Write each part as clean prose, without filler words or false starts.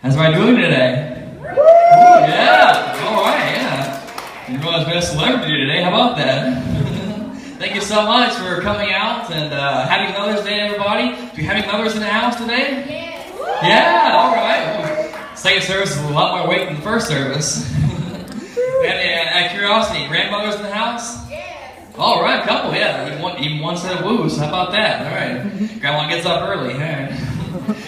How's everybody doing today? Ooh, yeah. All right, yeah. You realize we have a celebrity today. How about that? Thank you so much for coming out and happy Mother's Day, everybody. Do you have any mothers in the house today? Yes. Yeah, all right. Second service is a lot more weight than the first service. Out of curiosity, grandmothers in the house? Yes. All right, couple, yeah. Even one set of woos. How about that? All right. Grandma gets up early. All right.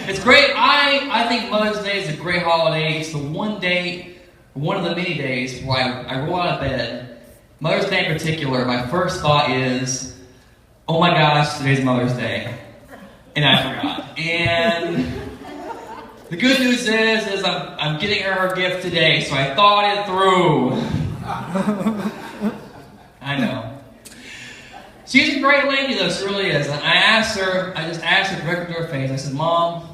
It's great. I think Mother's Day is a great holiday. It's the one day, one of the many days where I roll out of bed. Mother's Day in particular, my first thought is, oh my gosh, today's Mother's Day. And I forgot. And the good news is I'm getting her gift today, so I thought it through. I know. She's a great lady, though. She really is. I just asked her directly to her face. I said, Mom,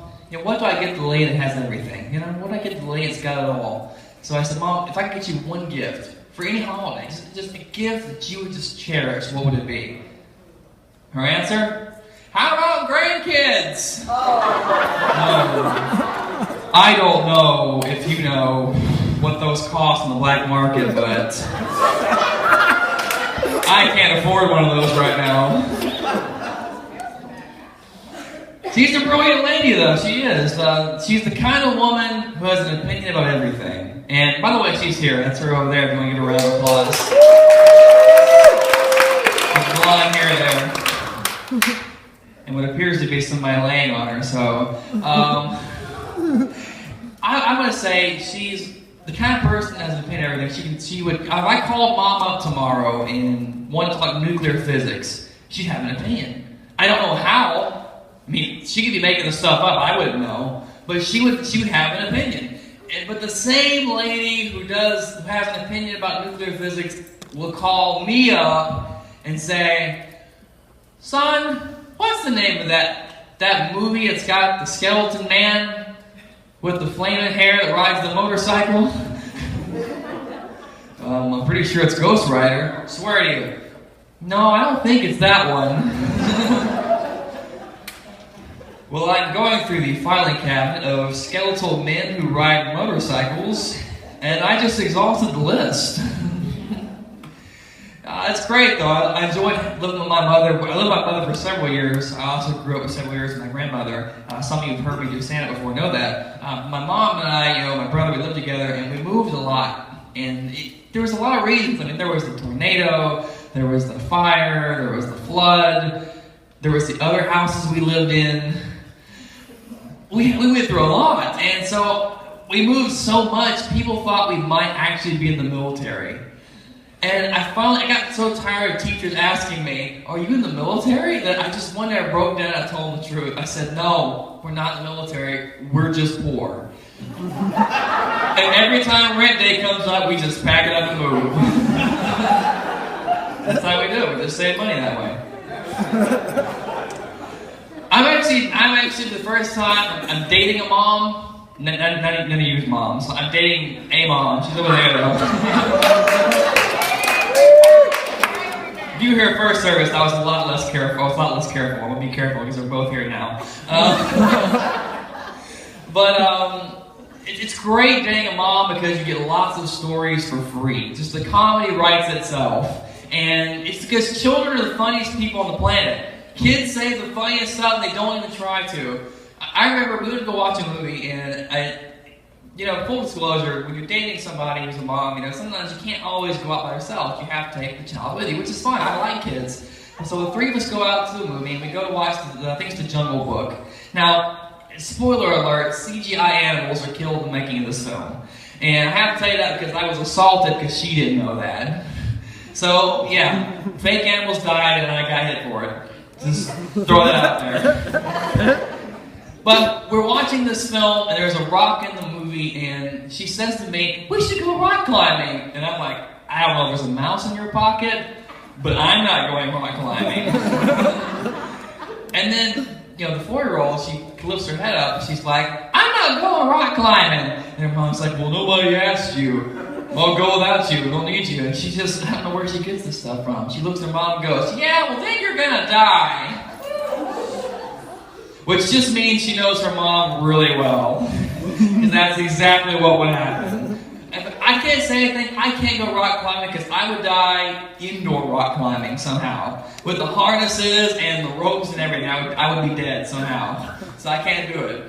what do I get the lady that has everything? What do I get the lady that's got it all? So I said, Mom, if I could get you one gift for any holiday, just a gift that you would just cherish, what would it be? Her answer? How about grandkids? I don't know if you know what those cost in the black market, but I can't afford one of those right now. She's a brilliant lady, though. She is. She's the kind of woman who has an opinion about everything. And by the way, she's here. That's her over there. If you want to give her a round of applause. There's blonde hair there. And what appears to be somebody laying on her. So, I'm going to say she's the kind of person that has an opinion on everything. She would. If I called Mom up tomorrow and wanted to talk nuclear physics, she'd have an opinion. I don't know how. I mean, she could be making this stuff up. I wouldn't know, but she would have an opinion. But the same lady who has an opinion about nuclear physics will call me up and say, "Son, what's the name of that movie? It's got the skeleton man with the flaming hair that rides the motorcycle." I'm pretty sure it's Ghost Rider. I swear to you. No, I don't think it's that one. Well, I'm going through the filing cabinet of skeletal men who ride motorcycles, and I just exhausted the list. It's great, though. I enjoyed living with my mother. I lived with my mother for several years. I also grew up for several years with my grandmother. Some of you have heard me do stand-up before know that. My mom and I, my brother, we lived together, and we moved a lot. And there was a lot of reasons. I mean, there was the tornado, there was the fire, there was the flood, there was the other houses we lived in. We went through a lot, and so we moved so much, people thought we might actually be in the military. And I got so tired of teachers asking me, "Are you in the military?" that I just one day I broke down and I told them the truth. I said, "No, we're not in the military, we're just poor." And every time rent day comes up, we just pack it up and move. That's how we do it, we just save money that way. I'm actually the first time I'm dating a mom. None of you moms. I'm dating a mom. She's over there though. If you were here first service, I was a lot less careful. I'm gonna be careful because we're both here now. It's great dating a mom because you get lots of stories for free. Just the comedy writes itself, and it's because children are the funniest people on the planet. Kids say the funniest stuff, and they don't even try to. I remember we would go watch a movie, and full disclosure, when you're dating somebody who's a mom, sometimes you can't always go out by yourself. You have to take the child with you, which is fine. I like kids. And so the three of us go out to the movie, and we go to watch I think it's The Jungle Book. Now, spoiler alert, CGI animals are killed in the making of this film. And I have to tell you that because I was assaulted because she didn't know that. So, yeah, fake animals died, and I got hit for it. Just throw that out there. But we're watching this film, and there's a rock in the movie, and she says to me, "We should go rock climbing." And I'm like, "I don't know if there's a mouse in your pocket, but I'm not going rock climbing." And then, the 4-year-old, she lifts her head up, and she's like, "I'm not going rock climbing." And her mom's like, "Well, nobody asked you. I'll go without you. We don't need you." And she just, I don't know where she gets this stuff from. She looks at her mom and goes, "Yeah, well, then you're gonna die." Which just means she knows her mom really well. Because that's exactly what would happen. I can't say anything. I can't go rock climbing because I would die indoor rock climbing somehow. With the harnesses and the ropes and everything, I would be dead somehow. So I can't do it.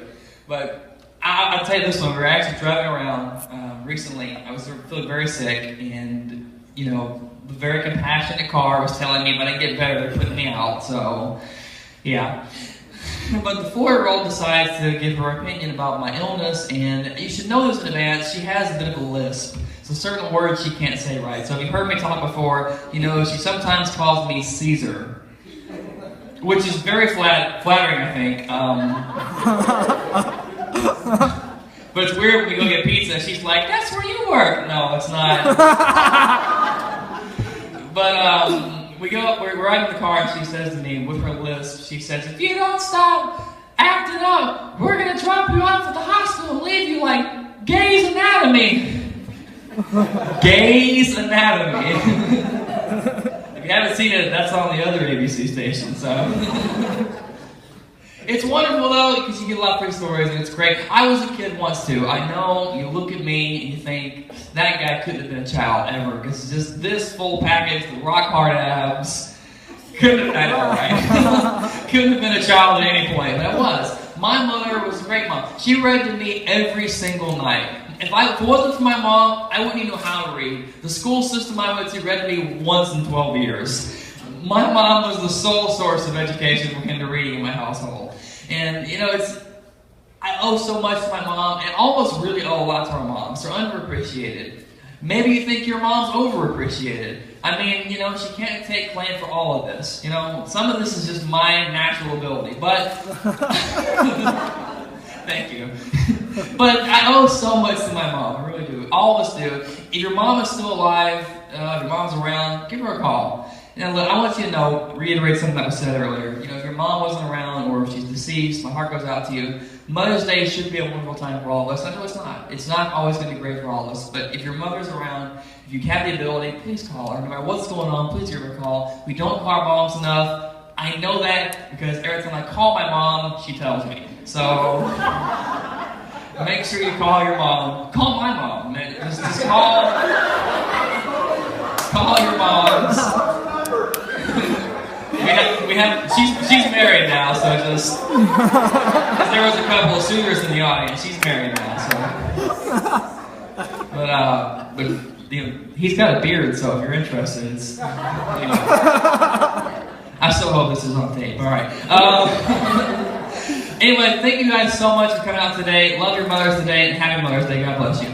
But I'll tell you this one. We were actually driving around recently. I was feeling very sick, and the very compassionate car was telling me if I didn't get better, they're putting me out. So, yeah. But the 4-year-old decides to give her opinion about my illness, and you should know this in advance, she has a bit of a lisp. So certain words she can't say right. So if you've heard me talk before, she sometimes calls me Caesar. Which is very flattering, I think. But it's weird when we go get pizza, she's like, that's where you work. No, it's not. But we're riding in the car, and she says to me with her lisp, she says, if you don't stop acting up, we're going to drop you off at the hospital and leave you like Grey's Anatomy. Grey's Anatomy. If you haven't seen it, that's on the other ABC station, so. It's wonderful though, because you get a lot of free stories and it's great. I was a kid once too. I know you look at me and you think, that guy couldn't have been a child ever, because just this full package, the rock hard abs, couldn't have been right? Couldn't have been a child at any point, but I was. My mother was a great mom. She read to me every single night. If it wasn't for my mom, I wouldn't even know how to read. The school system I went to read to me once in 12 years. My mom was the sole source of education when it came to reading in my household. And, I owe so much to my mom, and almost really owe a lot to our moms. They're underappreciated. Maybe you think your mom's overappreciated. I mean, she can't take claim for all of this. Some of this is just my natural ability, but... Thank you. But I owe so much to my mom, I really do. All of us do. If your mom is still alive, if your mom's around, give her a call. Now, look, I want you to reiterate something that was said earlier. If your mom wasn't around or if she's deceased, my heart goes out to you. Mother's Day should be a wonderful time for all of us. I know it's not. It's not always going to be great for all of us. But if your mother's around, if you have the ability, please call her. No matter what's going on, please give her a call. We don't call our moms enough. I know that because every time I call my mom, she tells me. So make sure you call your mom. Call my mom. Just call your moms. She's married now, so just because there was a couple of suitors in the audience, she's married now. So, but he's got a beard, so if you're interested, it's. I still hope this is on tape. All right. Anyway, thank you guys so much for coming out today. Love your mothers today, and happy Mother's Day. God bless you.